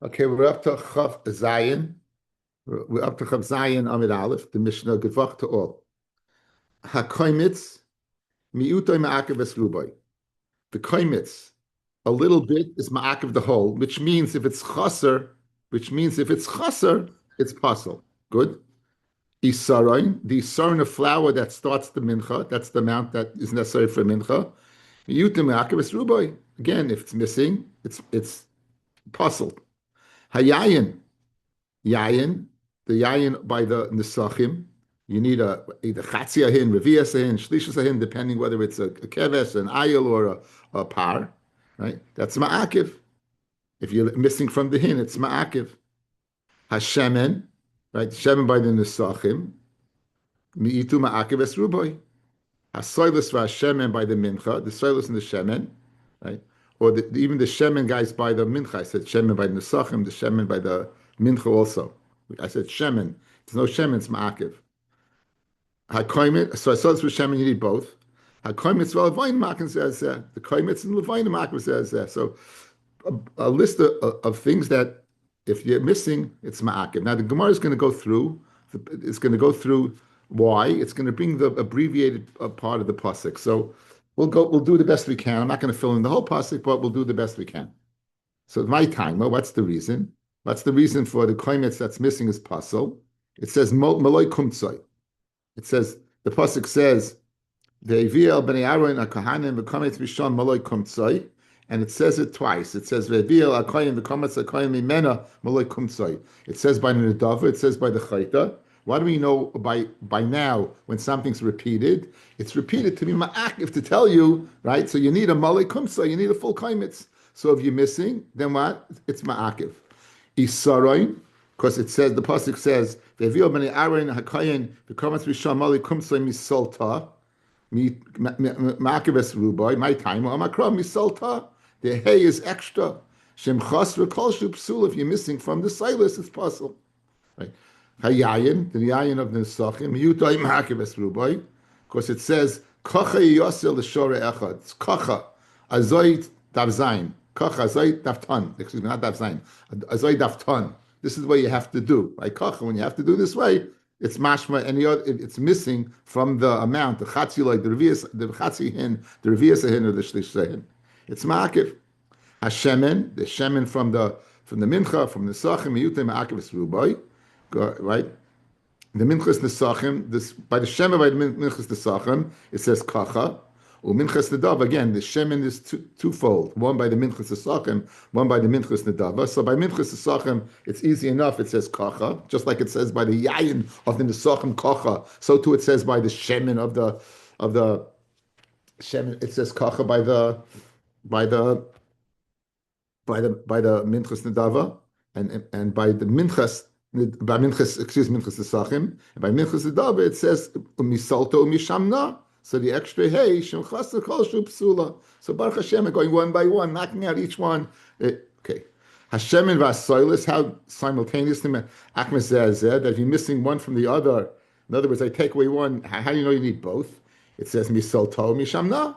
Okay, we're up to Chav Zayin. We're up to Chav Zayin Amid Aleph, the Mishnah Gevach to all. HaKoimitz, mi'utoy ma'akev esruboy. The koimitz, a little bit is ma'akev the whole, which means if it's chaser, it's puzzle. Good. Isaroin, the isaroin of flour that starts the mincha, that's the amount that is necessary for mincha. Mi'utoy ma'akev esruboy. Again, if it's missing, it's puzzle. Hayayin. Yayin, the yayin by the nisachim, you need either chatzia hin, revias hin, shlishas hin, depending whether it's a keves, an ayil, or a par, right? That's ma'akiv. If you're missing from the hin, it's ma'akiv. Hashemen, right? Shemen by the nisachim, mi'itu ma'akiv es ruboy. Hasoilus v'hashemen by the mincha, the soilus and the shemen, right? Or even the shemen guys by the mincha. I said shemen by the nisachim, the shemen by the mincha also. I said shemen. There's no shemen, it's ma'akiv. HaKoimit, so I saw this with shemen, you need both. HaKoimit's v'levayin ma'akiv says the koimit's and levayin ma'akiv says that. So a list of things that if you're missing, it's ma'akiv. Now the Gemara is going to go through, why. It's going to bring the abbreviated part of the pasuk. So we'll do the best we can. I'm not going to fill in the whole pasuk, but we'll do the best we can. So my time, well, what's the reason? What's the reason for the koimitz that's missing is puzzle? It says maloi kumtzoi. It says the pasuk says ve'viel bnei Aaron hakahanim v'kometz mishon maloi kumtzoi, and it says it twice. It says ve'viel hakoyin v'kometz hakoyin mimena maloi kumtzoi. It says by the nedava. It says by the chayta. Why do we know by now when something's repeated? It's repeated to be ma'akiv, to tell you, right? So you need a maloi kumtzoi. You need a full koimitz. So if you're missing, then what? It's ma'akiv. Isaroin, because it says the pasuk says ve'viel bnei Aaron hakayin v'kometz mishon maloi kumtzoi misolta ma'akiv es ruboy. My time amakra misolta. The hay is extra. Shem chas v'kol shu psul. If you're missing from the silus, it's puzzle. Right? Hayayin, the yayin of the nesachim, miyutay ma'akiv es ruboy, because it says kocha yosel l'shore echad. It's kocha azoy dav zayin. Kocha azoy dav ton. Excuse me, not dav zayin. Azoy dav ton. This is what you have to do. Right? Kocha, when you have to do this way, it's mashma, and it's missing from the amount, the chatzi like the chatzi hin, the revias hin, or the shlish hin. It's ma'akiv. Hashemen, the shemen from the mincha, from the sachim, miyutay ma'akiv es ruboy. Right? The minchas nesachim, this by the shemen by the minchas nesachim, it says kacha. Or minchas nedav, again, the shemen is twofold. One by the minchas nesachim, one by the minchas nedava. So by minchas nesachim, it's easy enough. It says kacha, just like it says by the yayin of the nesachim kacha. So too it says by the shemen of the shemen. It says kacha by the minchas nedava, and by the minchas. By minchas nesachim, and by minchas nedava it says umisalto umishamna. So the extra hey shem chasna kol shu psula. So Baruch Hashem are going one by one, knocking out each one. Okay, Hashem and Vasoilis, how simultaneously Achmed says that if you're missing one from the other. In other words, I take away one. How do you know you need both? It says misalto mishamna.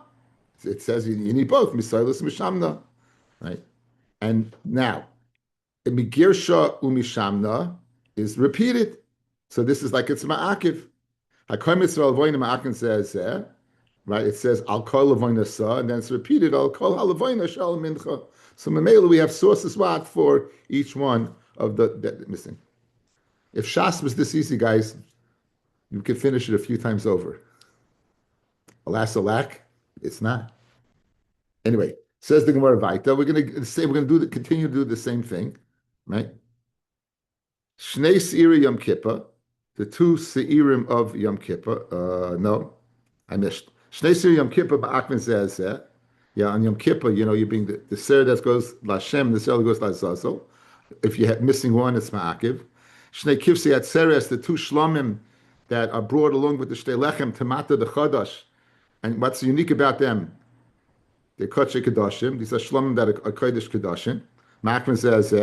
It says you need both misoilis mishamna, right? And now migirsha umishamna is repeated. So this is like it's ma'akiv. HaKoim Yisrael Avoyna ma'akiv says right? It says al kol avoyna sa, and then it's repeated al kol avoyna shal mincha. So memela we have sources what for each one of the missing. If Shas was this easy, guys, you could finish it a few times over. Alas, alack, it's not. Anyway, says the Gemara Vaita. We're going to continue to do the same thing, right? Shnei Seiri Yom Kippur, the two Seirim of Yom Kippur. No, I missed. Shnei Seiri Yom Kippur, Ba'akvin says, yeah, on Yom Kippur, you bring the Seir that goes Lashem, the Seir that goes Lazazel. If you're missing one, it's Ma'akiv. Shnei Kivsi Atzeres, the two Shlomim that are brought along with the Shtei Lechem, Tamata, the Chodosh. And what's unique about them? They're Kodesh Kedoshim. These are Shlomim that are Kodesh Kedoshim. Ma'akvin says,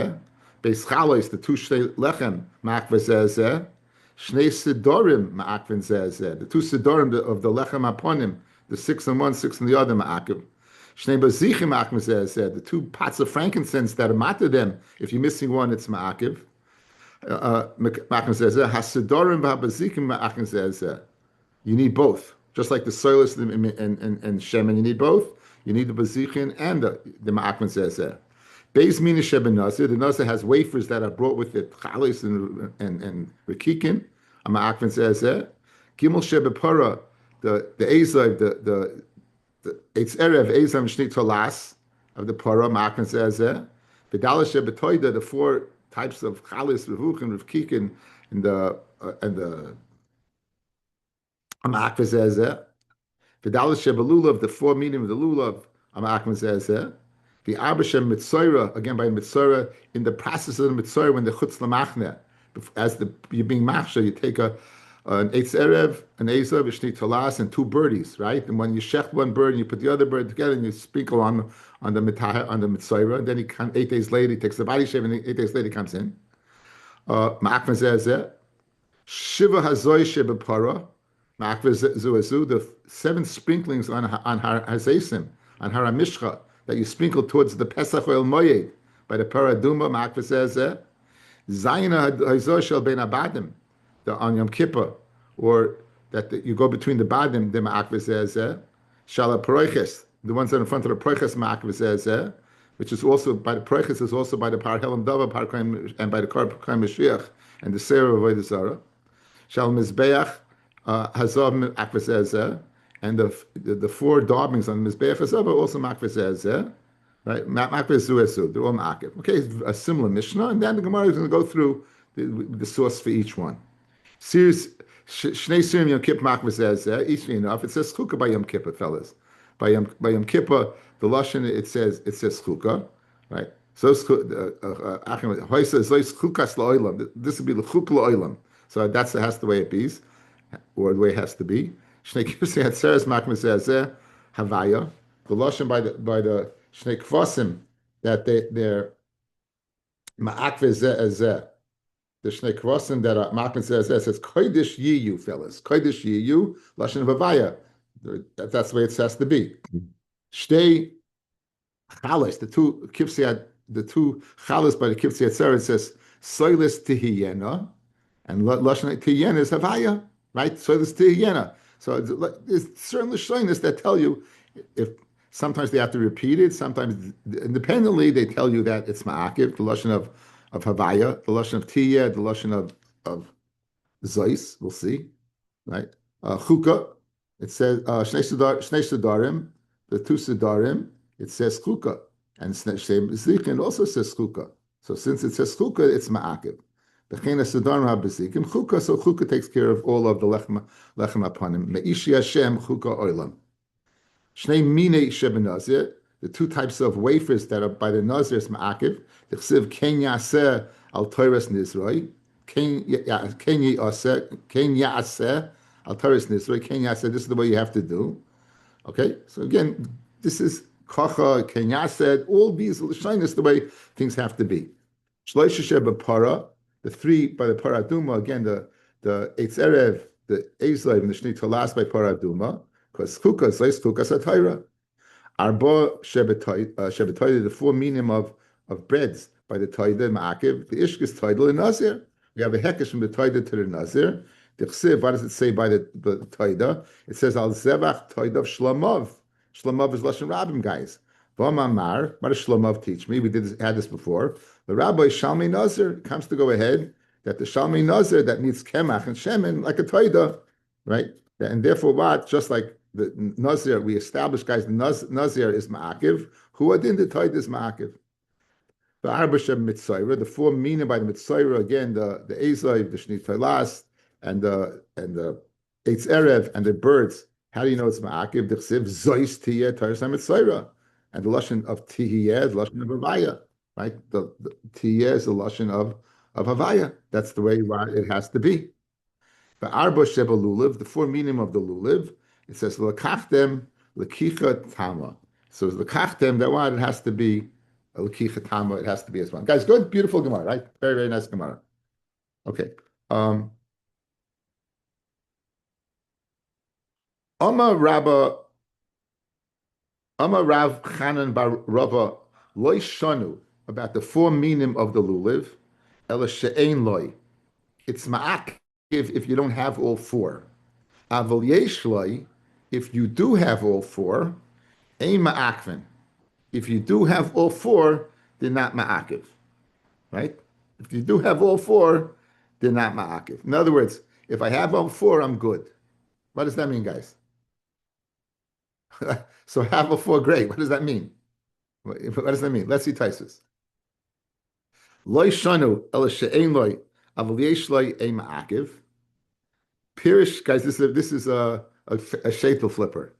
Beis Chalois, the two Shtei Lechem, Ma'akvin says, Shnei Sidorim, Ma'akvin says, the two Sidorim of the Lechem Aponim, the 6 on one, 6 on the other, Ma'akvin. Shnei bazichim ma'akif zeh. The two pots of frankincense that are matter them. If you're missing one, it's ma'akif. Ma'akif zeh. Hasidorim v'habazichim ma'akif zeh. You need both. Just like the soilus and shemen, you need both. You need the bazichin and the ma'akman zeh. Beis mina sheben nazir. The nazir has wafers that are brought with it, chalis and rikikin. A ma'akman zeh. Gimel shebepara. The ezav, the eitz erev ezav shnit tolas of the para ma'akman zeh. V'dala shebetoida, the four types of chalis, revuchin, rikikin, and the Amakvazezeh. Vidalis Shebalulav, the four meaning of the lulav, Amakvazezeh. The Abashem Mitzora, again by Mitzora, in the process of the Mitzora, when the Chutz Lamachne, you're being machsha, you take an Eitz Erev, an Ezav, a Shnei Talas, and two birdies, right? And when you shecht one bird and you put the other bird together and you sprinkle on the Mitzora, and then 8 days later, he takes the body shave, and 8 days later he comes in. Ma'akvazezeh. Shiva Hazoy Shebepara. The 7 sprinklings on Har Hazesim, on Har Mishcha, that you sprinkle towards the Pesach Oil Moyed by the Paraduma, Ma'akva says Zayna Hazoy Shel Ben Abadim, on Yom Kippur, or that you go between the Badim, the Ma'akva says Shala Paroiches, the ones that are in front of the Paroiches, Ma'akva says which is also by the Paroiches, is also by the Par Helam Dava, and by the Kar Mashiach, and the Sarah of Avodah Shal Mizbeach. Hazav Akvazezeh, and the 4 daubings on the Mizbeach Hazav are also Makvazezeh, right? Makvazuesu, they're all Makiv. Okay, a similar Mishnah, and then the Gemara is going to go through the source for each one. Series Shnei Sirim Yom Kippur Makvazezeh, each enough. It says Chukah by Yom Kippur, fellas. By Yom Kippur, the lashon it says Chukah, right? So this would be the Chukah La'olam. So that's the way it is, or the way it has to be. Shnei Kivsei Hatzeres Makma Zeh Havaya. The lashon by the Shnei Kvasim that they're Ma'akve Zeh. The Shnei Kvasim that are Makma Zeh says Kodesh Yiyu, fellas. Kodesh Yiyu lashon Havaya. That's the way it has to be. Shtei Chalas, the two Chalas by the Kivsei Hatzeres says Soilis Tihiyena, and lashon Tihiyena is Havaya. Right, so this tihiyena. So there's certain lashonos that tell you if sometimes they have to repeat it. Sometimes independently they tell you that it's ma'akiv, the lashon of havaya, the lashon of tiyah, the lashon of zois. We'll see, right? Chukah. It says shnei sedarim, the 2 sedarim. It says chukah, and shnei zichin also says chukah. So since it says chukah, it's ma'akiv. So chukah takes care of all of the lechem upon him. Me'ishi Hashem chukah oilam. Shnei minei sheben nazir, the 2 types of wafers that are by the nazir is ma'akiv. The chsiv ken yaseh al toras nizroi, ken yaseh al toras nizroi, ken yaseh. This is the way you have to do. Okay, so again, this is kacha ken yaseh. All these shyness the way things have to be. Shloisha sheba para. The 3 by the Paraduma, again, the Eitz Erev, the Eizlev, and the Shnei Talas by Paraduma, because Chukah is like Chukah Satira. Arba Shebetoida, the 4 meaning of breads by the Toida Ma'akiv, the Ishkis Toida and Nazir. We have a Hekesh from the Toida to the Nazir. The Chsiv, what does it say by the Toida? It says Al Zevach Toida of Shlomov. Shlomov is Lashon Rabbim, guys. V'amamar, what does Shlomov teach me? We had this before. The Rabbi Shalmei Nazir comes to go ahead that the Shalmei Nazir that needs Kemach and Shemen like a Toida, right? And therefore what? Just like the Nazir, we established, guys, the Nazir is Ma'akiv. Who adin the Toida is Ma'akiv. The Arba Shem Mitzayra, the 4 meaning by the Mitzayra, again, the Ezav, the Shnei Tailas, and the Eitz Erev, and the birds. How do you know it's Ma'akiv? The Chsiv Zois Tiyeh Taras HaMitzayra. And the lashon of tihiyeh is the lashon of havaya, right? The tihiyeh is the lashon of havaya. That's the way it has to be. The arba sheba luliv, the 4 meaning of the luliv, it says lekachtem lekicha tama. So it's lekachtem, that one it has to be a lekicha tama. It has to be as one. Guys, good, beautiful Gemara, right? Very, very nice Gemara. Okay. Amma Rabba Amar Rav Chanan bar Rava loy shanu about the four meaning of the lulav. Ela she'ein loy. It's ma'ak if you don't have all four. Aval yesh loy, if you do have all four, ein ma'akvin. If you do have all four, they're not ma'akiv, right? If you do have all four, they're not ma'akiv. In other words, if I have all four, I'm good. What does that mean, guys? So have all four, great. What does that mean? What does that mean? Let's see Taisus. Loy shanu el she'ein loy aval yesh loy ein ma'akiv. Pirish, guys, this is a shaitel flipper.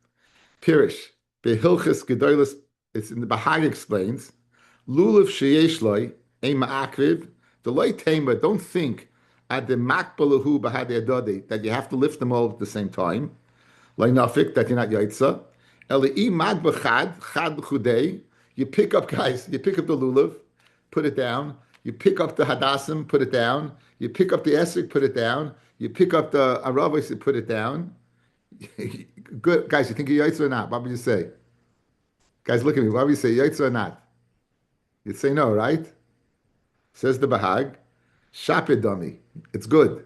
Pirish behilchis gedolos. It's in the Bahag explains. Lulav sheyesh loy ein ma'akriv. The loy tema. Don't think at the makbalahu bahade adode that you have to lift them all at the same time. Loy nafik that you're not yaitza. Eli mag b'chad chad b'chudei. You pick up, guys. You pick up the lulav, put it down. You pick up the hadassim, put it down. You pick up the esrik, put it down. You pick up the aravos, put it down. Good, guys. You think you're yaitza or not? What would you say? Guys, look at me. What would you say, yaitza or not? You'd say no, right? Says the Bahag, Shapid dummy. It's good.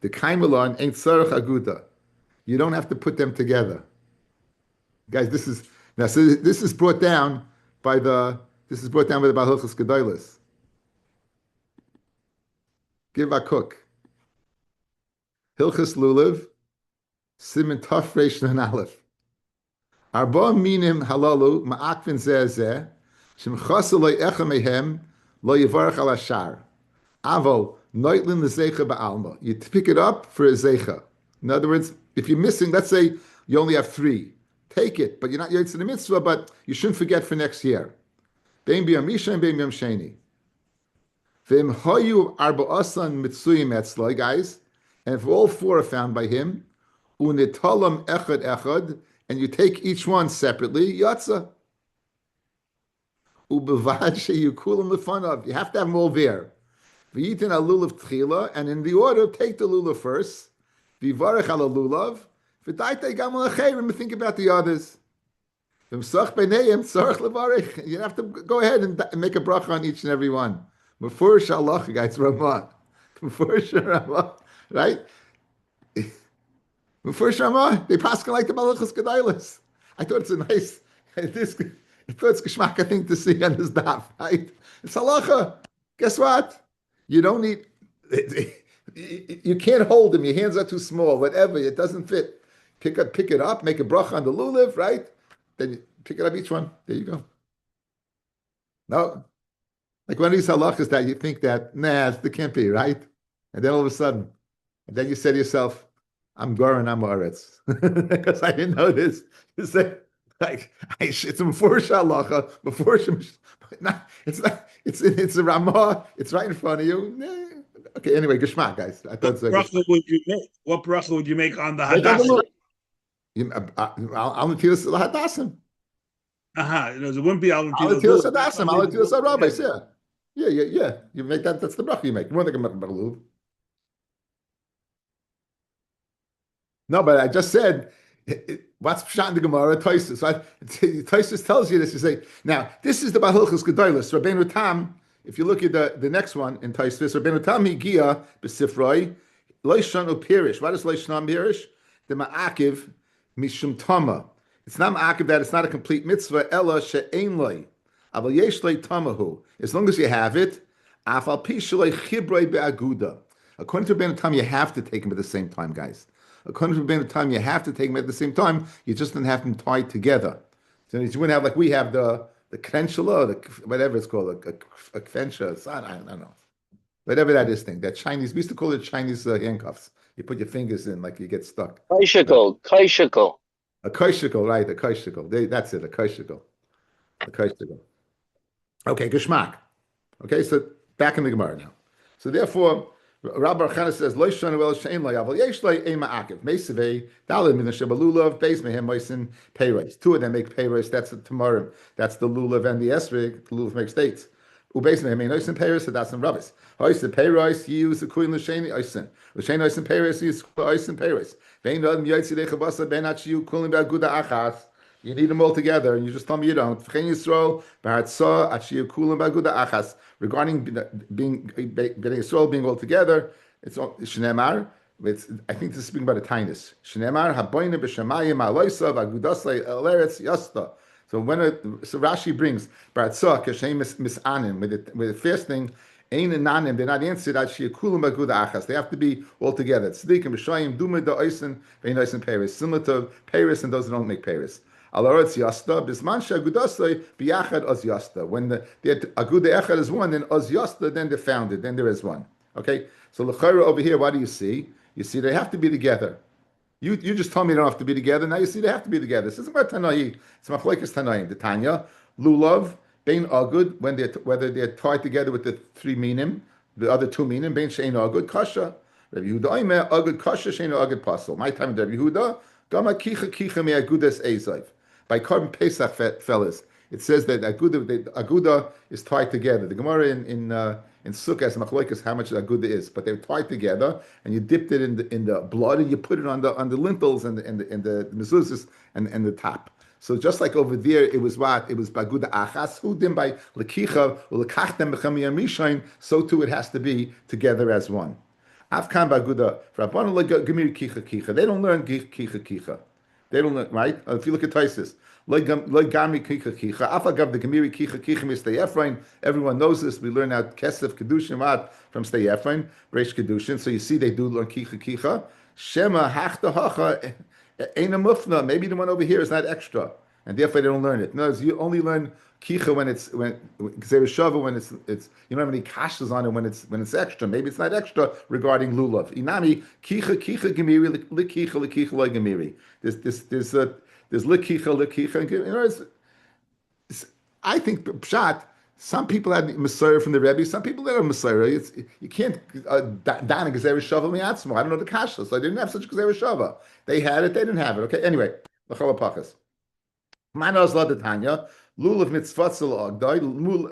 The Kaimelon ain't Sarach Aguda. You don't have to put them together. Guys, this is brought down by the Balhilchus Gedolis. Give a cook. Hilchus Lulav, Siman Taf Reish Nun Aleph. Arba minim halalu ma'akvin zeh shemchasa lo echa mehem lo yivarach al ashar. Avo noitlin lezecha ba'alma. You pick it up for a zecha. In other words, if you're missing, let's say you only have three, take it, but you're not yotze the mitzvah, but you shouldn't forget for next year. Bein b'yam Rishon and bein b'yam Sheni. V'im hoyu arba asan mitzuyim etzloi, guys, and if all four are found by him, unitalam echad echad, and you take each one separately, yatsa. Ubevad sheyukulam lefanav. You have to have them all there. V'yitin alulav tchila, and in the order, take the lulav first. V'varech ala lulav. V'daitei gam alacherim. Think about the others. V'msach b'neiim tzarich levarech. You have to go ahead and make a bracha on each and every one. Mefur shalach, guys, Ramah. Mefur shalach, right? First Ramah, they pass like the Malachas Gedailas. I thought it's a nice, I thought it's geschmacka thing to see on this daf, right? It's halacha. Guess what? You don't need, you can't hold them. Your hands are too small. Whatever, it doesn't fit. Pick it up, make a bracha on the lulav, right? Then you pick it up each one. There you go. No, like one of these halachas that you think that, nah, it can't be, right? And then all of a sudden, and then you say to yourself, I'm Goran, I'm Aretz. Because I didn't know this. You say, like, it's a before Shalacha, before it's a Ramah, it's right in front of you. Okay, anyway, Geshmak, guys. I thought what bracha would you make on the Hadassim? I'll Natilas Hadassim. It wouldn't be Al Natilas Hadassim, Al Natilas Rabbis, yeah. You make that's the bracha you make. You want to make a Baruch. No, but I just said, what's Pshat in the Gemara? Taisus. Taisus tells you this. You say, now, this is the Bahilchus Gedolos. Rabbeinu Tam, if you look at the next one in Taisus, Rabbeinu Tam Higia B'Sifroi, Loishanu Pirish. What is Loishanu Pirish? The Ma'akiv Mishum Tama. It's not Ma'akiv that it's not a complete mitzvah, Ella She'ein Loi. Aval Yesh Loi Tamahu. As long as you have it, Afal Pi Shaloi Chibroi Be'aguda. According to Rabbeinu Tam, you have to take them at the same time, guys. According to Rabbeinu Tam, you have to take them at the same time. You just don't have them tied together. So you wouldn't have, like we have the krenchela, whatever it's called, a kvensha. I don't know. Whatever that is thing. That Chinese, we used to call it Chinese handcuffs. You put your fingers in like you get stuck. Kaishikel. A kaishikel, right, a kaishikel. That's it, a kaishikel. Okay, geschmack. Okay, so back in the Gemara now. So therefore, Rabbi Chana says, "Lo yishanu el she'en lo yavel yesh lo ein ma'akiv meisavei dalim min shabalulav beis mehem moisin peiros." Two of them make peiros. That's the tamarim. That's the lulav and the esrig. The lulav makes dates. Ubeis mehem ein oisin peiros. So that's some rabbis. Oisin peiros you use the kuin l'sheni oisin. L'sheni oisin peiros you use oisin peiros. Vein adam yotzi dechavasa ben achiyu kulim be'aguda achas. You need them all together, and you just tell me you don't. V'chein Yisrael, b'haratzah, achiyu kulam b'aguda achas. Regarding being Yisrael being all together, it's shneimar. I think this is speaking about a tinus. Shneimar haboyne b'shamayim aloisav agudasle eleretz yasta. So so Rashi brings b'haratzah kashem misanim with the fasting. Ein ananim, they're not answered. Achiyu kulam b'aguda achas. They have to be all together. Tzdik and b'shayim duma da oisen vein oisen Paris, similar to Paris and those who don't make Paris. Alaretz yasta bisman she'agudasle biyachad oz yasta. When the aguda echad is one, then oz yasta, then they're founded, then there is one. Okay, so l'chayra over here, what do you see? You see they have to be together. You just told me they don't have to be together. Now you see they have to be together. This isn't about Tanai. It's machlokes Tanaim. The Tanya lulav bein agud whether they're tied together with the three minim, the other two minim bein shein agud kasha. Rabbi Yehuda oimer agud kasha shein agud pasol. My time with Rabbi Yehuda gama kicha me agudas ezayv. By Korban Pesach, fellas, it says that aguda is tied together. The Gemara in Sukkah has machlokes how much aguda is, but they're tied together, and you dipped it in the blood, and you put it on the lintels and the mezuzahs and the top. So just like over there, it was what? It was baguda achas, who then by lekicha, lekachtem b'chamiyam rishain, so too it has to be together as one. Afkan baguda, Rabbanu gemir kicha. They don't learn kicha. They don't learn, right? If you look at Taisus, everyone knows this. We learn out Kesef Kedushin from Stay Ephraim, Reish Kedushin. So you see they do learn kicha. Shema hachta hacha ain't a mufna. Maybe the one over here is not extra, and therefore they don't learn it. No, you only learn kicha when Shava when it's you don't have any kashas on it when it's extra. Maybe it's not extra regarding lulav. Inami kicha gemiri likicha gemiri. There's likicha. You know, I think pshat. Some people had Messiah from the Rebbe. Some people that are Messiah. You can't dana gezer shava miatzmo. I don't know the kasha, so I didn't have such gezer shava. They had it. They didn't have it. Okay. Anyway, l'chol pachas. Manos la detanya. Lulav mitzvotzel ogdai.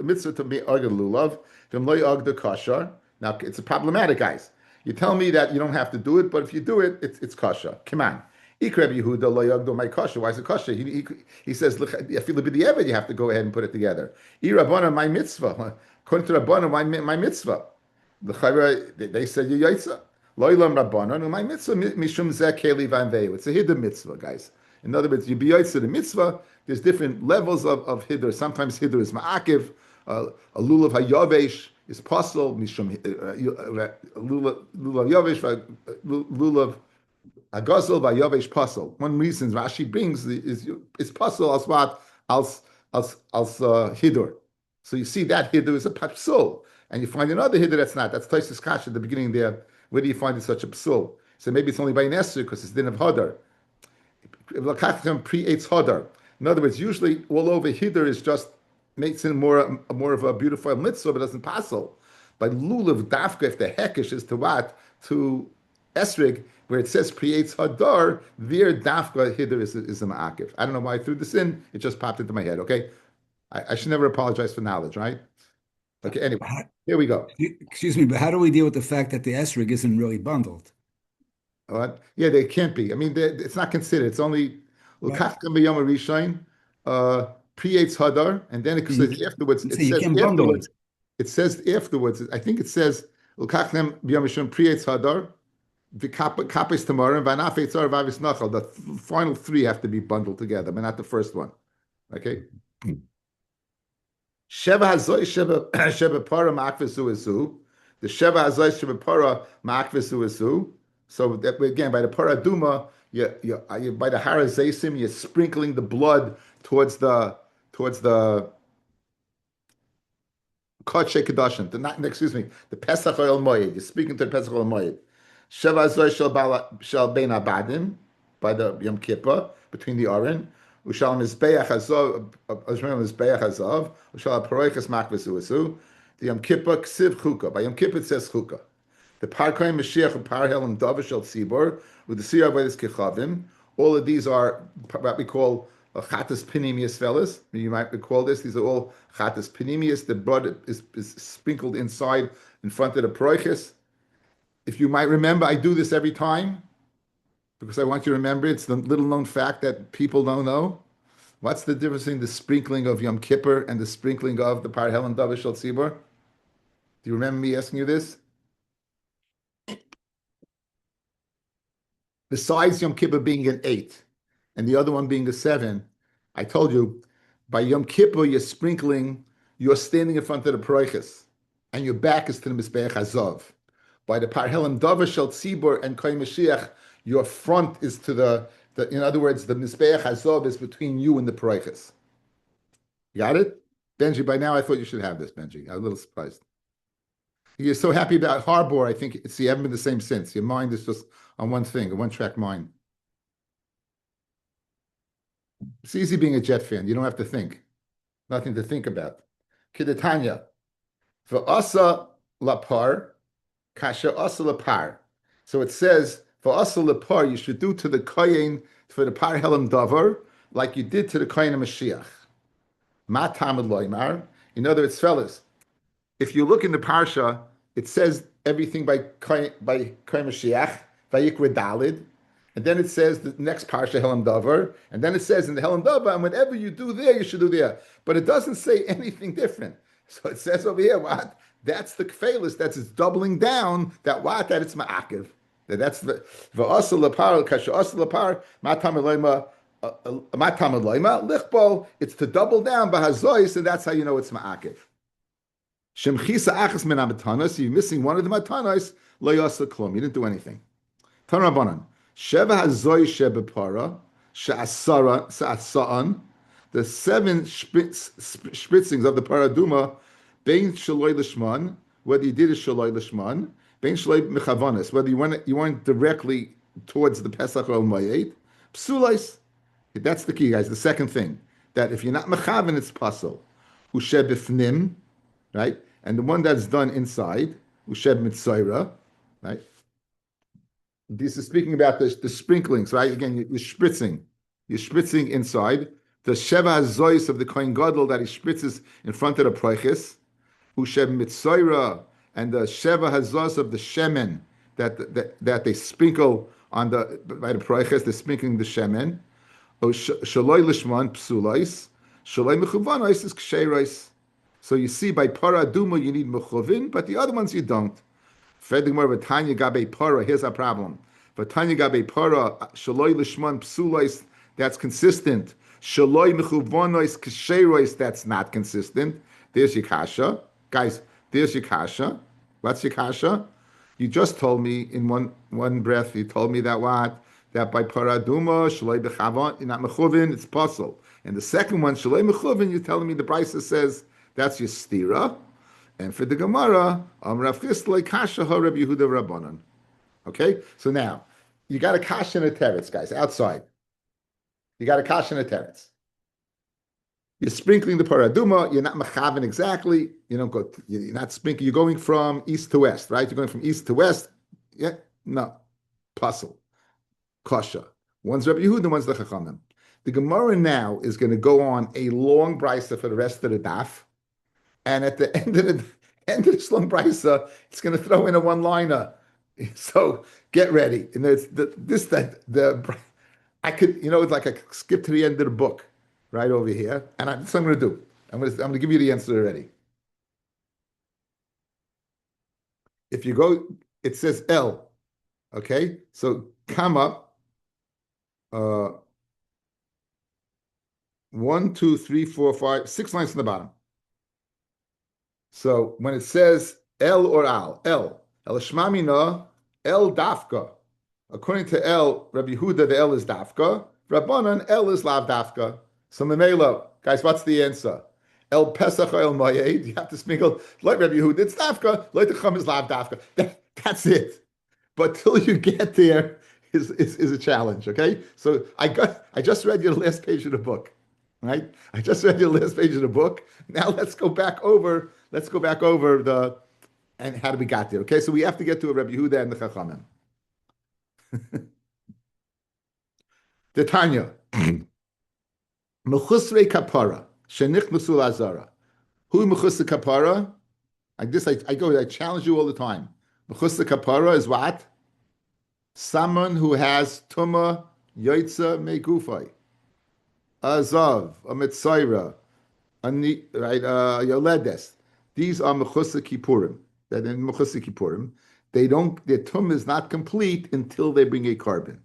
Mitzvah to be ogd lulav. V'm loy ogda kashar. Now it's problematic, guys. You tell me that you don't have to do it, but if you do it, it's kasha. Come on. Rabbi Yehuda lo yagdo my kasha. Why is it kasha? He says, look, if you be the Eved, you have to go ahead and put it together. Rabbana my mitzvah. According to Rabbana, my mitzvah. They said you yaitza. Lo ilam Rabbana no my mitzvah mishum zeh keli vanvei. It's a hidden mitzvah, guys. In other words, you be yaitza the mitzvah. There's different levels of hiddur. Sometimes hiddur is ma'akiv. A lulav hayavesh is possible. Mishum lulav yavesh lulav. Agazol v'yavesh pasol. One reason Rashi brings is pasol as what as hidur. So you see that hidur is a psul, and you find another hidur that's not. That's Taisus Kash at the beginning there. Where do you find it such a psul? So maybe it's only by an esser because it's din of hadar. Pre-eitz hadar. In other words, usually all over hidur is just makes it more of a beautiful mitzvah, but doesn't pasol. By lulav dafka, if the hekesh is to what to esrig, where it says creates hadar, their dafka hiddur is a ma'akiv. I don't know why I threw this in. It just popped into my head. Okay, I should never apologize for knowledge, right? Okay. Anyway, here we go. Excuse me, but how do we deal with the fact that the esrig isn't really bundled? Yeah, they can't be. I mean, it's not considered. It's only creates hadar, and then it says afterwards. It says afterwards. It says afterwards. I think it says creates hadar. The kapis tomorrow and vanafetzar vavis nachal. The final three have to be bundled together, but not the first one. Okay. Sheva hazoy sheva para ma'akvesu isu. The sheva hazoy sheva para ma'akvesu isu. So that, again, by the paraduma, you by the harazesim, you're sprinkling the blood towards the kodshe kedushin. The Pesach oil moed. You're speaking to the Pesach oil moed. Sheva Zoy Shal Bein Abadim by the Yom Kippur between the Aron. Ushal Mizbeach Hazav, Ushal Paroichas Makvesu Usu. The Yom Kippur Ksiv Chuka. By Yom Kippur it says Chuka. The Parkoim Mashiach and Parhel and Davish El Tzibor with the Siyah Vedas Kechavim. All of these are what we call Chatas Pinimius fellas. You might recall this. These are all Chatas Pinimius. The blood is sprinkled inside in front of the Paroichas. If you might remember, I do this every time because I want you to remember. It's the little known fact that people don't know. What's the difference between the sprinkling of Yom Kippur and the sprinkling of the Par Helen Davar Shel Tzibur? Do you remember me asking you this? Besides Yom Kippur being an 8 and the other one being a 7, I told you by Yom Kippur you're standing in front of the Paroiches and your back is to the Mizbeach Hazov. By the Par Helen Davar Shel Tzibur and Koy Mashiach, your front is to in other words, the Mizbeach Hazov is between you and the Paroiches. You got it? Benji, by now I thought you should have this, Benji. I'm a little surprised. You're so happy about Harbor, I think you haven't been the same since. Your mind is just on one thing, a one-track mind. It's easy being a Jet fan. You don't have to think. Nothing to think about. Kidatanya. For asa lapar, kasha asa lapar. So it says, for asa lapar, you should do to the kohen for the par helam davar, like you did to the kohen Mashiach. Ma tamid loymar. In other words, fellas, if you look in the parsha, it says everything by kohen Mashiach, vayikra dalid, and then it says the next parsha helam davar, and then it says in the helam davar, and whatever you do there, you should do there. But it doesn't say anything different. So it says over here, what? That's the kfelis. That's it's doubling down. That what? That it's ma'akiv. That's the v'asal lapar kasha asal lapar matam eloima lichbol. It's to double down bahazois, and that's how you know it's ma'akiv. Shemchisa achas min amatanos. You're missing one of the matanos. Lo yasa klum. You didn't do anything. Tanrabanan sheva hazoy sheba para she'asaan. The 7 spritzings of the paraduma, bein shaloi lishman, whether you did a shaloi lishman, bein shaloi mechavanis, whether you weren't directly towards the Pesach or Mayed, psulais. That's the key, guys. The second thing, that if you're not mechavan, it's pasul. Usheb bifnim, right? And the one that's done inside, usheb mitzayra, right? This is speaking about the sprinklings, right? Again, you're spritzing. You're spritzing inside. The Sheva Zois of the Kohen Gadol that he spritzes in front of the Proiches, Ushem Mitzoira, and the Sheva Hazos of the Shemen that they sprinkle on by the Proiches, they're sprinkling the Shemen. Shaloi Lishman Psulais, Shaloi Mechuvanois is Ksherois. So you see, by Para Duma you need Mechuvin, but the other ones you don't. Further more, Tanya Gabe Para, here's our problem. But Tanya Gabe Para, Shaloi Lishman Psulais, that's consistent. Shaloi mechuvonois ksherois, that's not consistent. There's your kasha. Guys, there's your kasha. What's your kasha? You just told me in one breath, you told me that what? That by paraduma, shaloi bechavon, you're not mechuvin, it's puzzle. And the second one, shaloi mechuvin, you're telling me the Brisa says that's your stira. And for the Gemara, Rav Chishloi kasha ha Rabbi Yehuda Rabbanan. Okay? So now, you got a kasha and a teretz, guys, outside. You got a kasha and a teretz. You're sprinkling the paraduma. You're not mechaven exactly. You don't go. You're not sprinkling. You're going from east to west, right? You're going from east to west. Yeah, no, puzzle, kasha. One's Rabbi Yehuda, one's the Chachamim. The Gemara now is going to go on a long brisa for the rest of the daf, and at the end of this long brisa, it's going to throw in a one-liner. So get ready. And it's I could, it's like I skip to the end of the book, right over here, and that's what I'm going to do. I'm going to give you the answer already. If you go, it says L, okay? So come up, 1, 2, 3, 4, 5, 6 lines from the bottom. So when it says El or Al, El Shmamina, El Dafka. According to El, Rabbi Yehuda, the El is Dafka. Rabbanan, El is Lav Dafka. So Memelo, guys, what's the answer? El Pesach El Mayed. You have to sprinkle like Rabbi Yehuda. It's Dafka. Like the Chum is Lav Dafka. That's it. But till you get there is a challenge. Okay. So I just read you the last page of the book. Right. I just read you the last page of the book. Now let's go back over the and how did we got there? Okay. So we have to get to a Rabbi Yehuda and the Chachamim. The Tanya, Mechusrei Kapara, Shenich Musul Azara. Who Mechusrei Kapara? I challenge you all the time. Mechusrei Kapara is what? Someone who has Tuma Yoitza Megufai. Azav, a Mitzayra, right, Yoledes. These are Mechusa Kippurim. That in Mechusa Kippurim, their tum is not complete until they bring a carbon.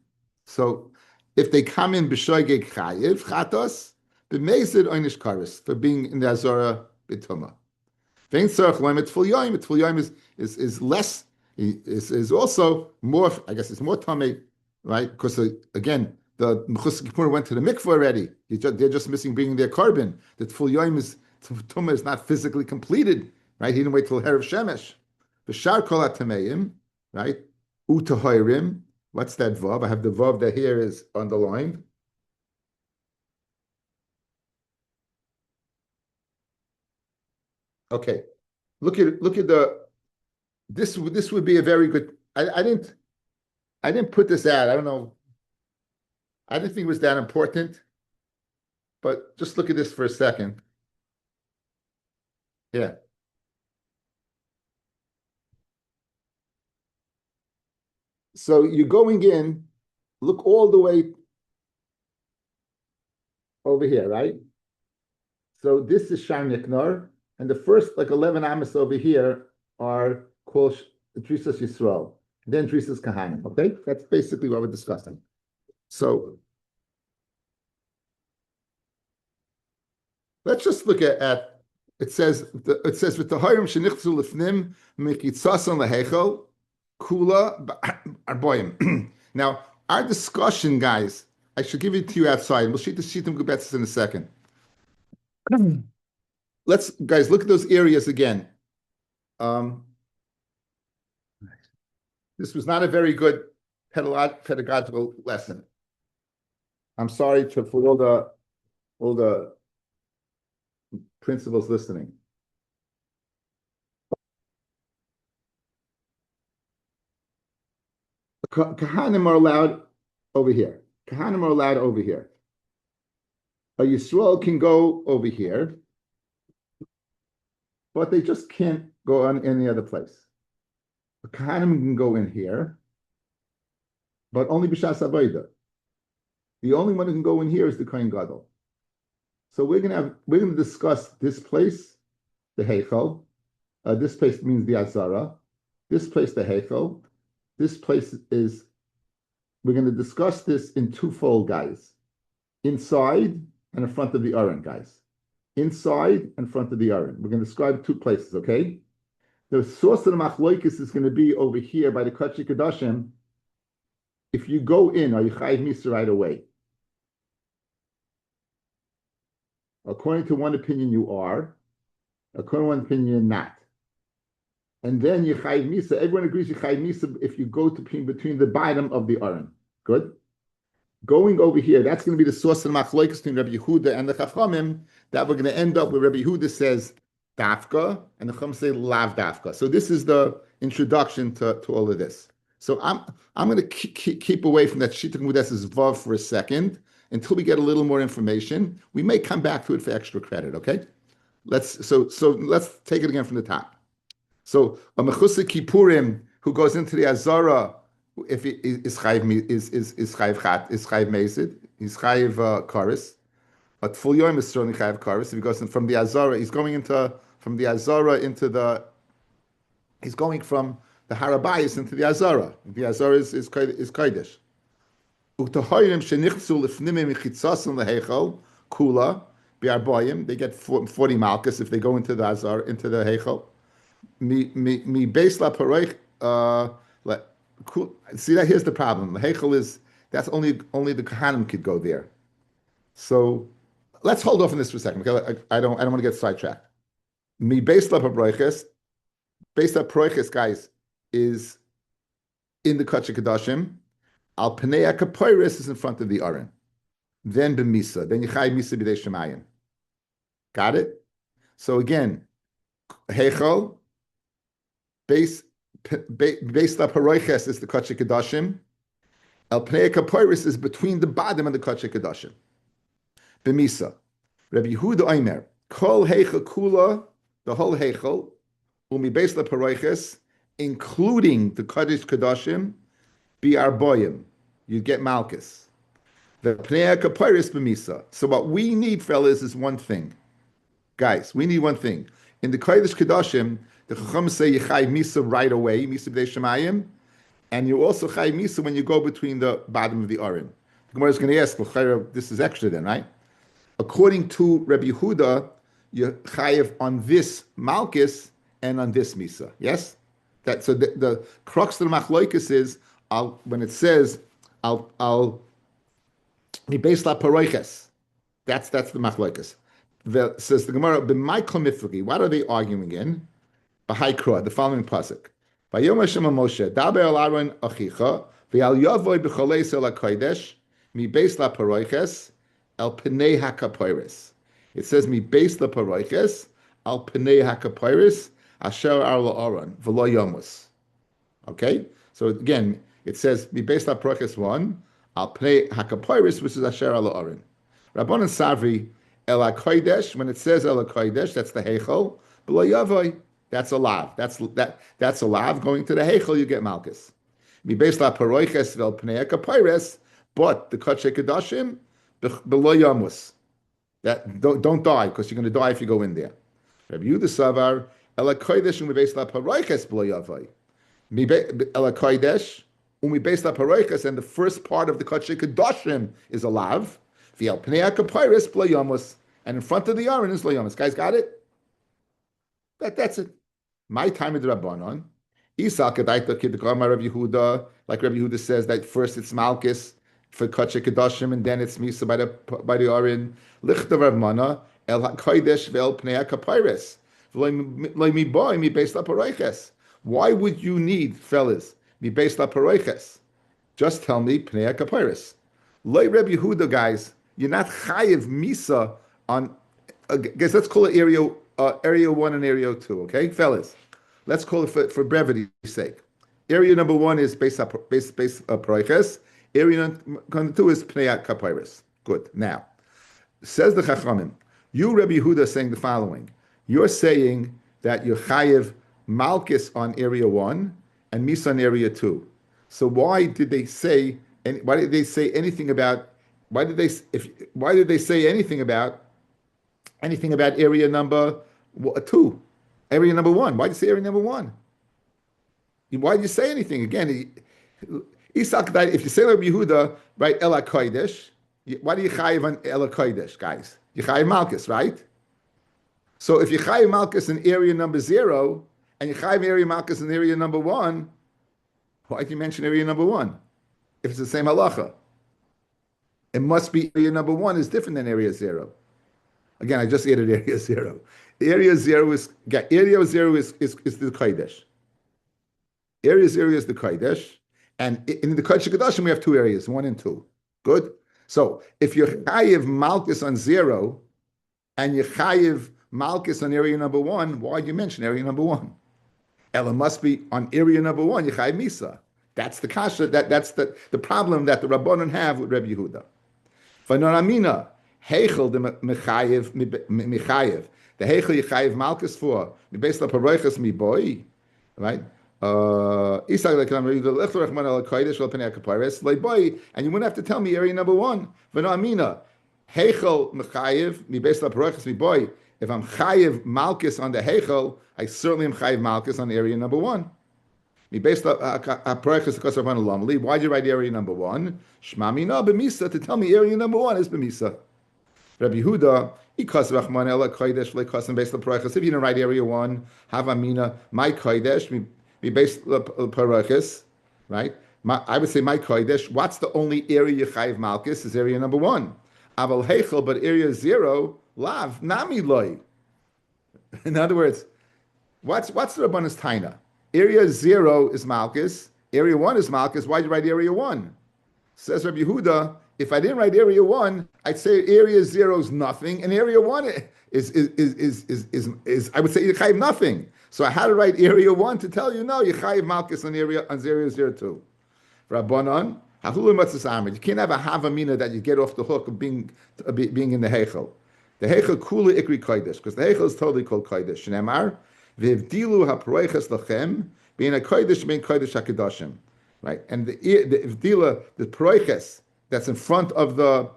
So if they come in b'shoigeg chayiv chatos, b'meizid oynish karis for being in the azara b'tuma. Vein tzarich loim et full yoim is less, is also more, I guess it's more tummy, right? Because again, the Mechus Kippur went to the mikveh already. They're just missing bringing their carbon. The full yoim tuma is not physically completed, right? He didn't wait till Herav Shemesh. B'shar kol atameim, right? Utahoirim. What's that vav? I have the vav that here is underlined. Okay, look at the. This would be a very good. I didn't put this out. I don't know. I didn't think it was that important, but just look at this for a second. Yeah. So you're going in, look all the way over here, right? So this is Sharniknar, and the first 11 amas over here are called Trisas Yisrael, then Trisas Kahanim. Okay, that's basically what we're discussing. So let's just look at it says with the Hayrim Shenichzu Lefnim Mikitzasan Lehechel Kula Arboim. Now our discussion, guys, I should give it to you outside. We'll shoot the Shitim Gubetzes in a second. Let's guys look at those areas again. This was not a very good pedagogical lesson. I'm sorry for all the principals listening. Kahanim are allowed over here. Kahanim are allowed over here. A Yisrael can go over here, but they just can't go on any other place. A Kahanim can go in here, but only b'shas avoda. The only one who can go in here is the Kohen Gadol. So we're gonna discuss this place, the Heichel. This place means the Azara. This place, the Heichel. This place is. We're going to discuss this in twofold, guys. Inside and in front of the Aron, guys. Inside and front of the Aron. We're going to describe two places, okay? The source of the Machloikis is going to be over here by the Kachi Kadashim. If you go in, are you Chayiv Misa right away? According to one opinion, you are. According to one opinion, you're not. And then you Chayiv Misa. Everyone agrees you Chayiv Misa if you go to between the bottom of the Aron. Good? Going over here, that's going to be the source of the Machloikis between Rabbi Yehuda and the Chachamim, that we're going to end up where Rabbi Yehuda says Dafka, and the Chacham say Lav Dafka. So this is the introduction to all of this. So I'm going to keep away from that Shita Mudes' Vav for a second until we get a little more information. We may come back to it for extra credit, okay? Let's take it again from the top. So a Mechusa Kippurim who goes into the Azara, if he is Chayiv Mesid, he's Chayiv Karis. But full Yom is certainly Chayiv Karis. If he goes in from the Azara, he's going from the Azara he's going from the Harabayis into the Azara. The Azara is Kodesh. Utahoyim shenichzu lefnimim michitzasim lehechel kula biarboyim. They get 40 malchus if they go into the Azara, into the Hechel. Mi beis la paroich. See that here's the problem. The Hechel that's only the Kohanim could go there. So let's hold off on this for a second. Okay? I don't want to get sidetracked. Mi beis la paroiches. Beis la paroiches, guys, is in the Kachik Kadashim. Al Pnei Kapoiris is in front of the Aron. Then b'misa. Then Yechai Misa b'dei Shemayim. Got it? So again, Heichel, Beis La Paroiches is the Kachik Kadashim. Al Pnei Kapoiris is between the bottom and the Kachik Kadashim. B'misa. Rabbi Yehuda Omer, Kol Heichel Kula, the whole Heichel, Umi Beis La Paroiches, including the Kaddish Kadashim, Bi'arboyim, you get Malchus. So what we need, fellas, is one thing. Guys, we need one thing. In the Kodesh Kedoshim, the Chacham say you chai misa right away, misa b'dei shemayim, and you also chai misa when you go between the bottom of the Aron. The Gemara is going to ask, this is extra then, right? According to Rabbi Yehuda, you chayiv on this Malchus and on this misa. Yes? So the crux of the machloikus is, when it says, I'll mi beis la paroiches. That's the machloikus. Says the Gemara, b'maikol mifragi. What are they arguing in? B'haikra, the following pasuk. Vayom Hashem Moshe, daber al Aaron achicha, v'al yavoy b'choleis el hakodesh, mi beis la paroiches, el pnei hakapoiris. It says mi beis la paroiches, al pnei hakapoiris, asher ar la Aaron, v'lo yomus. Okay? So again, it says mi beis la paroiches 1, al pnei hakapoiris, which is asher ar la Aaron. Rabban and Savri, El HaKodesh, when it says El HaKodesh, that's the Heichel. Below Yavoy, that's a lav. That's a lav. Going to the Heichel, you get Malchus. Mi beis la paroiches vel pnei HaKapoires, but the Kodesh Kedoshim, below Yamus. That don't die, because you're going to die if you go in there. Rabbi Yehuda Savar, El HaKodesh mi beis la paroiches below Yavoy. El HaKodesh, mi beis la paroiches, and the first part of the Kodesh Kedoshim is a lav. And in front of the Aron is Loyamas. Guys, got it? That's it. My time of the Rabbanon. Like Rabbi Yehuda says that first it's Malchus for Kodesh Kedoshim and then it's Misa by the Aron. Lichta Rabmana El HaKodesh Ve'el Pnei HaKapayres. Mi boy mi beis la paroiches. Why would you need, fellas, mi beis la paroiches? Just tell me Pnei HaKapayres. Like Rabbi Yehuda, guys. You're not chayiv misa on. Guys, let's call it area 1 and area 2. Okay, fellas, let's call it for brevity's sake. Area number 1 is base paroiches. Area number 2 is pnei kapairis. Good. Now, says the Chachamim, you Rabbi Yehuda saying the following. You're saying that you're chayiv malchus on area 1 and misa on area 2. So why did they say anything about? Why did they say anything about area number 2, area number 1? Why did you say area number 1? Why did you say anything again? If you say Rabbi Yehuda, right, El HaKodesh, why do you chayiv on El HaKodesh, guys? You chayiv Malchus, right? So if you chayiv Malchus in area number 0 and you chayiv area Malchus in area number 1, why did you mention area number 1? If it's the same halacha. It must be area number 1 is different than area 0. Again, I just added area 0. Area 0 is the Kodesh. Area 0 is the Kodesh. And in the Kodesh Kedoshim, we have 2 areas, 1 and 2. Good? So if you're chayiv Malchus on 0 and you're chayiv Malchus on area number 1, why do you mention area number 1? Ella must be on area number 1, you chayiv Misa. That's the kasha, that's the problem that the Rabbanon have with Rabbi Yehuda. V'noramina, heichel de mechayev, the heichel yechayev malchus for, mi beis la paroiches mi boi, right? And you wouldn't have to tell me area number 1. V'noramina, heichel mechayev, mi beis la paroiches mi boi. If I'm chayev malchus on the heichel, I certainly am chayev malchus on area number 1. Why did you write area number 1? Shmamina b'misa, to tell me area number 1 is b'misa. Rabbi Yehuda, if you didn't write area 1, havamina, my kodesh, mi beis paroiches, right? I would say my kodesh. What's the only area you chayiv malchus is area number 1. Aval heichel, but area 0, lav, nami loy. In other words, what's the Rabban's taina? Area 0 is Malchus. Area 1 is Malchus. Why did you write area 1? Says Rabbi Yehuda, if I didn't write area 1, I'd say area 0 is nothing, and area 1 is I would say you chayiv nothing. So I had to write area 1 to tell you, no, you chayiv Malchus on area 02. Rabbanon, you can't have a havamina that you get off the hook of being in the heichel. The heichel kula ikri kodesh, because the heichel is totally called kodesh. Shneimar, v'ivdilu haproiches lachem, being a kodesh being kodesh hakedoshim, right? And the ivdila, the proiches, that's in front of the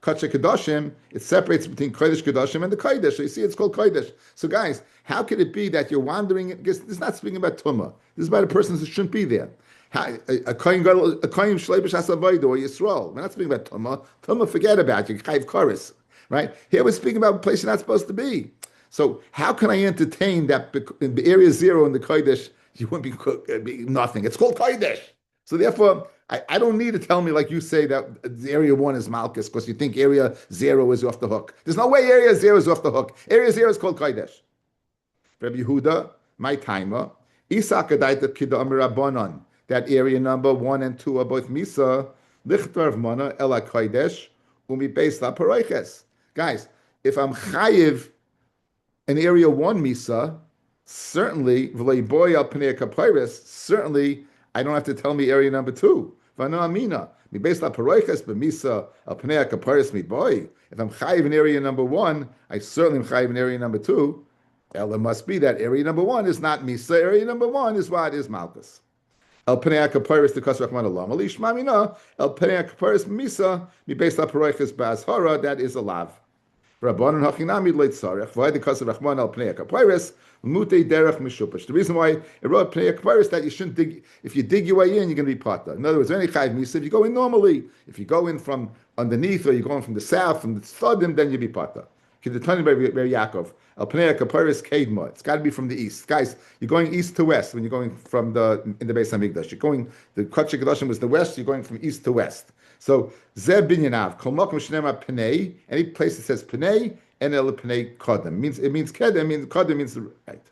Kacha Kedoshim, it separates between Kodesh Kedoshim and the Kodesh. So you see, it's called Kodesh. So guys, how could it be that you're wandering? Because this is not speaking about Tumah. This is about a person who shouldn't be there. A Kohen Shleibish Asavoido or Yisrael. We're not speaking about Tumah. Tumah, forget about you. Chayv Koris. Right? Here we're speaking about a place you're not supposed to be. So how can I entertain that in the area 0 in the Kodesh, you wouldn't be nothing. It's called Kodesh. So therefore, I don't need to tell me like you say that the area 1 is Malchus because you think area 0 is off the hook. There's no way area 0 is off the hook. Area 0 is called Kodesh. Rabbi Yehuda, my timer, Isaac Adaita Kida Amirabonon. That area number 1 and 2 are both Misa, Lichtar Mana, Ela Kodesh, Umi Beis La Paroiches. Guys, if I'm Chayiv in area 1 Misa, certainly, V'leiboy al Pnei Kapairis, certainly, I don't have to tell me area number 2. V'ano Amina, Mi Beis La Paroiches, B'misa al Pnei Kapairis Mi Boy. If I'm Chayiv in area number 1, I certainly am Chayiv in area number 2. Ela must be that area number 1 is not Misa, area number 1 is what is Malchus. El Pnei Kaparis the Kas Rachman Alam. Ali Shmamina, El Pnei Kaparis Misa, Mi Beis La Paroiches Ba'azhara, that is a lav. Rabbanon Hachinami Leit Sarech, V'ay the Kas Rachman El Pnei Kaparis, Mutei Derech Mishupash. The reason why it wrote Pnei Kaparis that you shouldn't dig, if you dig your way in, you're going to be pata. In other words, any Chayv Misa, if you go in normally, if you go in from underneath or you're going from the south, from the Tzadim, then you'll be pata. Kedetani by Yaakov. Al Pnei Kaparis Kedma. It's got to be from the east, guys. You're going east to west when you're going from in the Beis Hamikdash. You're going. The Kodesh Kedoshim was the west. You're going from east to west. So Zeb Binyanav Kol Makom Shnema Pnei. Any place that says Pnei and El Pnei Kodem means it means Kedem means Kodem means right.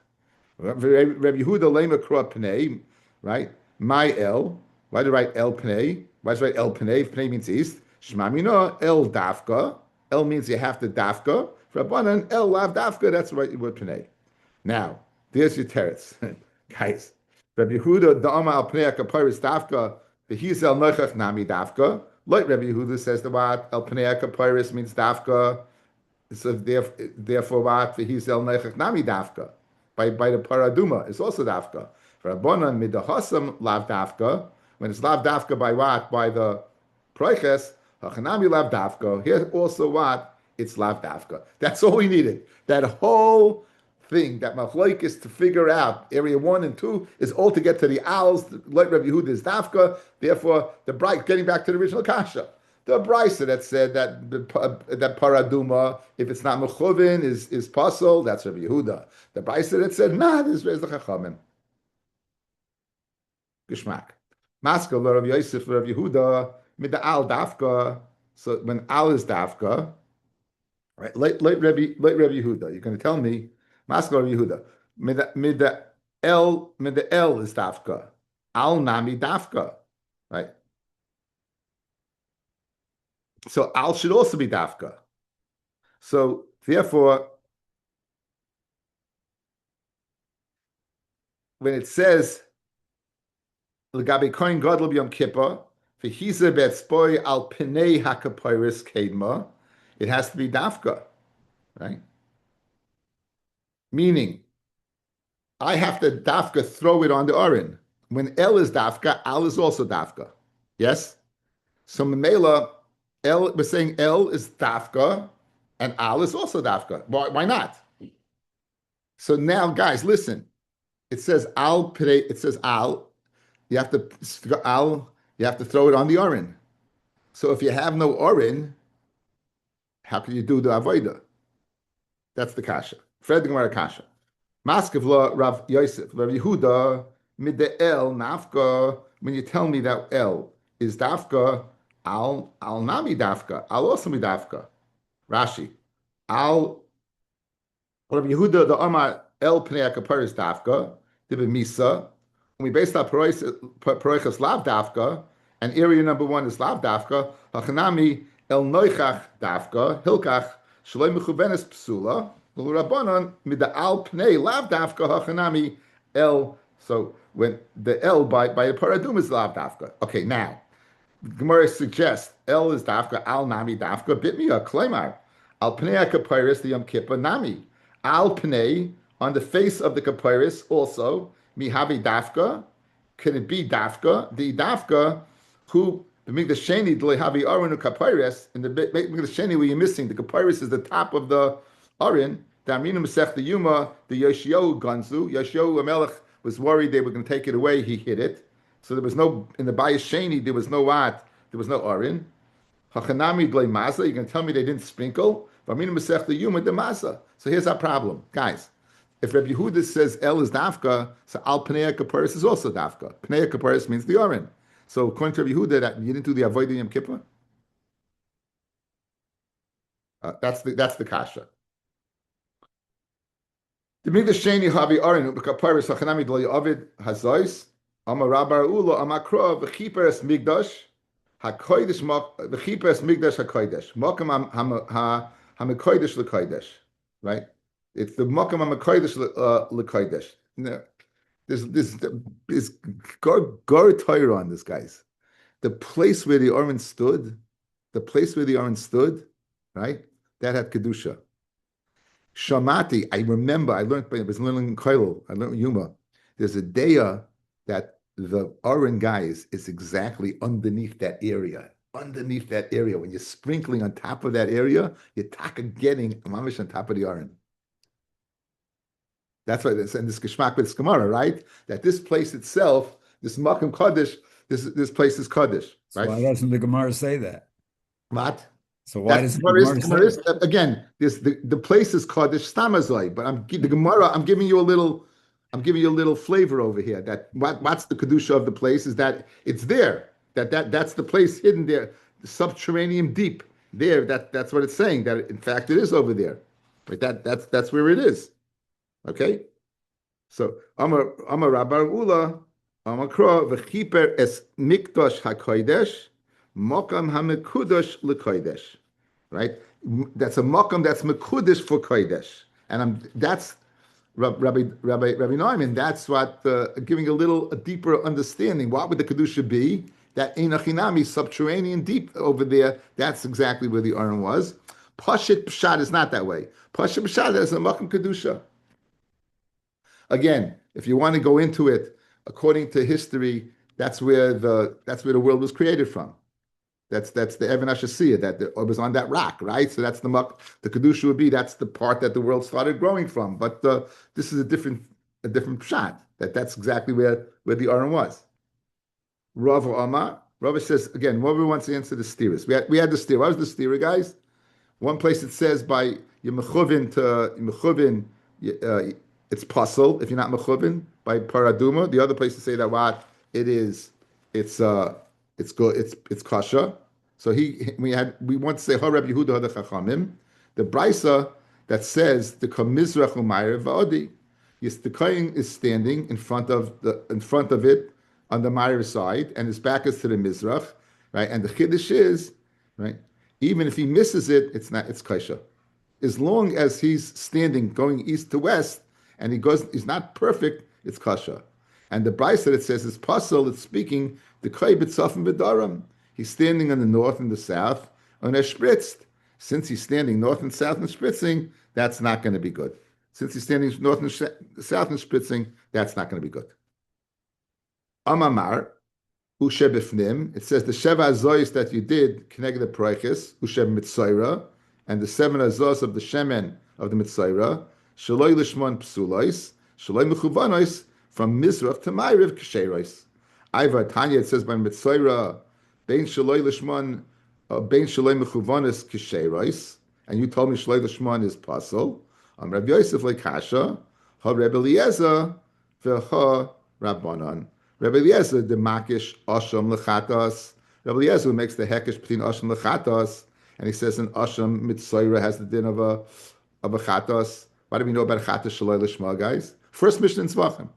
Rabbi Yehuda Lema Kro Pnei, right? My El. Why do I write El Pnei? Why do I write El Pnei? Pnei means east. Shmamino El Dafka. El means you have to Dafka. Rabbanan El Lav Dafka, that's right word Pnei. Now, there's your teretz. Guys, Rabbi Yehuda, Da'ama al Pnei Kaparis Dafka, the Hiz El Nochach Nami Dafka. Like Rabbi Yehuda says the what? El Pnei Kaparis means Dafka. So therefore what? The Hiz El Nochach Nami Dafka. By the Paraduma, it's also Dafka. Rabbanan Midahasam Lav Dafka. When it's Lav Dafka by what? By the Proiches, Hachanami Lav Dafka. Here also what? It's Lav Dafka. That's all we needed. That whole thing, that Machlaik is to figure out area 1 and 2 is all to get to the Owls, like Rabbi Yehuda is Dafka. Therefore, getting back to the original Kasha. The Brisa that said that Paraduma, if it's not Mechovin, is Pasol, that's Rabbi Yehuda. The Brisa that said, nah, this is the Chachamim. Geshmak. Maskal, Rabbi Yosef, Rabbi Yehuda, mid the Al Dafka. So when Al is Dafka, right, late Rabbi Yehuda. You're going to tell me, Maskal Rabbi Yehuda. Mid the El is Dafka. Al Nami Dafka. Right. So Al should also be Dafka. So therefore, when it says L'gabe Kohen Gadol B'Yom Kippur, v'hiza be'etzpoi al Pnei HaKapiris Kedma, it has to be Dafka, right? Meaning, I have to Dafka throw it on the Orin. When El is Dafka, Al is also Dafka. Yes? So Mamela, we're saying El is Dafka, and Al is also Dafka. Why not? So now, guys, listen. It says Al, it says Al. You have to throw it on the Orin. So if you have no Orin, how can you do the avodah? That's the kasha. Fred the Gemara kasha. Maskevla Rav Yosef Rav Yehuda mid the El nafka. When you tell me that El is dafka, Al nami dafka. Al also be dafka. Rashi. Al Rav Yehuda the Amar El Pnei Kaparis dafka. Dibe Misa. When we based on Paroichas Lav Dafka, and area number 1 is Lav Dafka, Hachanami El Noichach Dafka, Hilkach, Shaloi Mechuvenes Psula, Rabbanon, Mida Al Pnei Lav Dafka, Hachanami El. So when the El by the Paradum is Lav Dafka. Okay, now, Gemara suggests El is Dafka, Al Nami Dafka, Bitmiya, Kleimar, Al Pnei Kapiris, the Yom Kippur Nami, Al Pnei, on the face of the Kapiris also, Mihavi Dafka, can it be Dafka? The Dafka who The Mikdash Sheni d'lo havi aron u'kapiris. In the Mikdash Sheni, where you're missing the kapiris is the top of the aron. The Aminu Masech the Yuma, the Yoshiyahu Ganzu. Yoshiyahu Melech was worried they were going to take it away. He hid it. So there was no, in the Bayis Sheni, there was no what? There was no aron. Hachanami d'lo masa. You can tell me they didn't sprinkle. Aminu Masech the Yuma, the masa. So here's our problem. Guys, if Rabbi Yehuda says El is dafka, so Al Pnei Kaparis is also dafka. Pnei Kaparis means the aron. So according to Rabbi Yehuda, that you didn't do the avodah Yom Kippur. That's the kasha. The Mikdash Sheni havi arin u'kaparis hachanami d'lo yavid hazois amar Rabbar Ula amakro v'chiperes Mikdash hakodesh v'chiperes Mikdash hakodesh makam hamekodesh lekodesh. Right? It's the makam hamekodesh lekodesh. There's gar Torah on this, guys. The place where the aron stood, right? That had kedusha. Shamati, I remember, I was learning in Koilel, I learned Yuma. There's a daya that the aron, guys, is exactly underneath that area. Underneath that area, when you're sprinkling on top of that area, you're getting mamish on top of the aron. That's why it's in this Geshmak with this Gemara, right? That this place itself, this Makam Kaddish, this place is Kaddish, right? So why doesn't the Gemara say that? What? So why doesn't the Gemara say that? Again, the place is Kaddish Stamazoi, but the Gemara, I'm giving you a little flavor over here. That what's the kedusha of the place is that it's there. That's the place hidden there, the subterranean deep there. That's what it's saying. That in fact it is over there. Right? That's where it is. Okay, so Amar Rabbar Ula Amar Kro v'chiper es mikdash hakodesh makam hamekudash lekodesh. Right, that's a makam that's mekudash for kodesh, and that's Rabbi Neumann. That's what giving a deeper understanding. What would the kedusha be? That einachinami subterranean deep over there. That's exactly where the aron was. Pashit pshat is not that way. Pashit pshat is a makam kedusha. Again, if you want to go into it, according to history, that's where the world was created from. That's the Evan Ashasiyah, that it was on that rock, right? So that's the kedusha would be. That's the part that the world started growing from. But this is a different pshat. That's exactly where the aron was. Rav Amar says again. Rav wants to answer the steerers. We had the steer. What was the steerer, guys? One place it says by Yemechuvin to Yemechuvin. It's puzzle if you're not mechuvin by paraduma. The other place to say that what it is, it's good, it's kasha. So we want to say ha Rabbi Yehuda the Chachamim. The brisa that says the kamizrach umayir va'odi. Yes, the kohen is standing in front of it on the Ma'ir side, and his back is to the mizrach, right? And the chiddush is right. Even if he misses it, it's kasha. As long as he's standing going east to west. And he's not perfect, it's kasha. And the brisa that it says is puzzle, it's speaking the kay b'tzafim b'daram. He's standing on the north and the south, and they're spritzed. Since he's standing north and south and spritzing, that's not going to be good. Since he's standing north and south and spritzing, that's not going to be good. Amamar, ushe b'fnim, it says the sheva azois that you did, connected the proiches, ushe mitzayra, and the 7 azos of the shemen of the mitzayra, Shaloi lishmon psulois, shaloi mechuvanois, from Mizrach to Ma'ariv ksherois. Ivar Tanya, it says by Mitzayra, bein shaloi lishmon, bein shaloi mechuvanos ksherois, and you told me shaloi lishmon is pasul. Rabbi Yosef lekasha, ha Rabbi Eliezer, v'ha Rabbanon. Rabbi Eliezer the makish asham lechatos. Rabbi Eliezer makes the hekesh between asham lechatos, and he says in asham Mitzayra has the din of a chatos. Why do we know about Chatas Shaloi Lishma, guys? First Mishnah in Zvachim.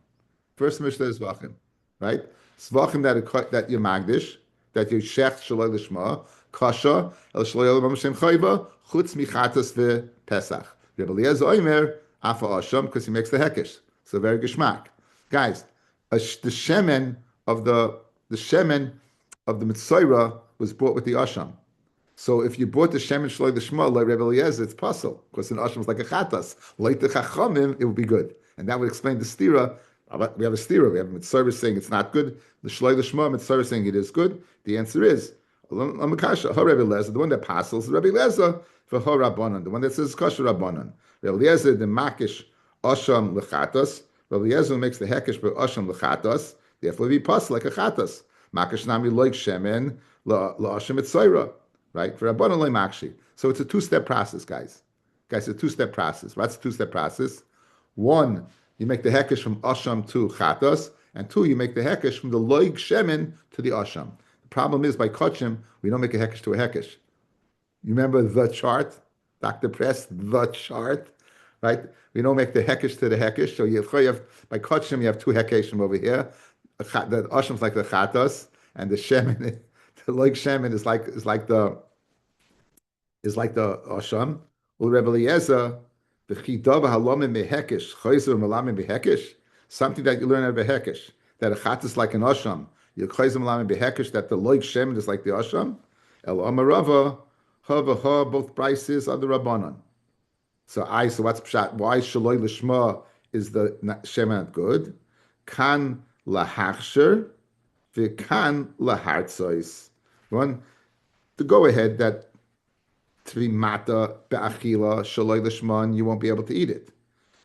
Right? Zvachim that you Magdish, that you Shech Shaloi Lishma, Kasha, El Shaloi Lishma Shem Chayva, Chutz Michatas Ve Pesach. Rebbe Eliezer Oimer, Afa Asham, because he makes the Hekesh. So very geschmack. Guys, the shemen of the Mitzayra was brought with the Asham. So if you bought the Shemen Shaloi the Shema, like Rebbe Eliezer, it's puzzle, because an Asham is like a Chatas. Like the Chachamim, it would be good. And that would explain the Stira. We have a Stira. We have a Mitzvah saying it's not good. The Shaloi the Shema, Mitzvah saying it is good. The answer is, Lamakasha, her Rabbi Lezer, the one that passes, Rabbi Lezer for her Rabbanon, the one that says Kasha Rabbanon. Rabbi Lezer, the Makish Osham Lechatas. Rabbi Lezer makes the Hekish for Osham Lechatas. Therefore, we pass like a Chatas. Makish Nami Loik Shemen La Osham Etzaira. Right? For Rabbanon Loik Makshi. So it's a two-step process, guys. Guys, it's a two-step process. What's the two-step process? One, you make the Hekish from Osham to Chatas. And two, you make the Hekish from the Loik Shemen to the Osham. Problem is, by Kachim, we don't make a hekesh to a hekesh. You remember the chart, Dr. Press, the chart, right? We don't make the hekesh to the hekesh. So you have by Kachim, you have two hekeshim over here. The Ashem's like the chatas, and the shemen, the like shemen is like the Asham. Ul Rebbe Eliezer, the chidava halomim mehekesh, chayzer malamim behekesh, something that you learn out of a hekesh, that a chatas is like an Asham. That the loik shemen is like the asham. El amarava ha both prices are the rabbanon. So what's pshat? Why shaloi lishma is the shemen good? Kan lahachsher v'kan lahartzois. One to go ahead that to be mata be'achila shaloi lishma, you won't be able to eat it.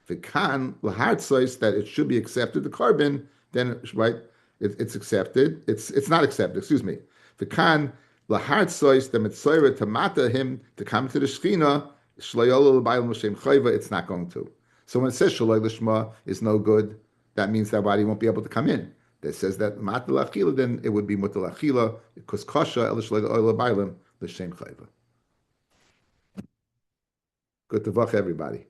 V'kan lahartzois, that it should be accepted the carbon, then right. It's accepted. It's not accepted. Excuse me. The kan lahart sois the mitzvah to mata him to come to the shechina shloyol l'bayil m'shem chayva. It's not going to. So when it says shaloi l'shma is no good, that means that body won't be able to come in. That says that mata l'achila, then it would be muta l'achila because kasha el shloyol l'bayil l'shem chayva. Good to vach everybody.